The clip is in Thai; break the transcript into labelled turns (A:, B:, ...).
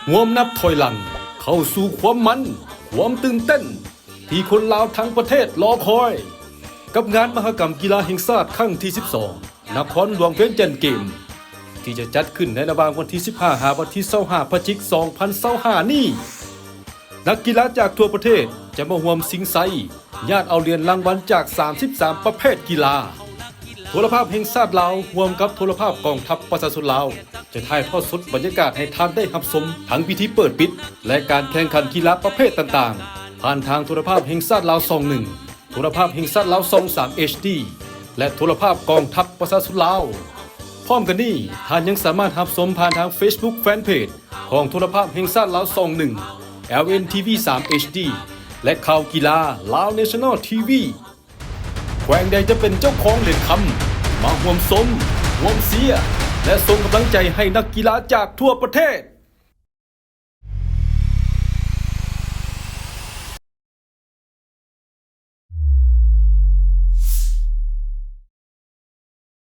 A: ห่วมนับถอยหลังเข้าสู่ความมันความตื่นเต้นที่คนลาวทั้งประเทศรอคอยกับงานมหกรรมกีฬาแห่งชาติครั้งที่12นครหลวงเวียงจันทร์เกมที่จะจัดขึ้นในระหว่างวันที่15 หาวันที่25 พฤศจิกายน 2025 นี้นักกีฬาจากทั่วประเทศจะมาร่วมสิงไซญาติเอาเหรียญรางวัลจาก33ประเภทกีฬาโทรภาพแห่งชาติลาวร่วมกับโทรภาพกองทัพประชาชนลาวจะถ่ายทอดสดบรรยากาศให้ท่านได้รับชมทั้งพิธีเปิดปิดและการแข่งขันกีฬาประเภทต่างๆผ่านทางโทรภาพแห่งชาติลาว21โทรภาพแห่งชาติลาว23 HD และโทรภาพกองทัพประชาชนลาวพร้อมกันนี้ท่านยังสามารถรับชมผ่านทาง Facebook Fanpage ของโทรภาพแห่งชาติลาว21 LNTV 3 HD และข่าวกีฬาลาว National TV แขวงใดจะเป็นเจ้าของเหรียญคำมาร่วมชมร่วมเชียร์และส่งกำลังใจให้นักกีฬาจากทั่วประเทศ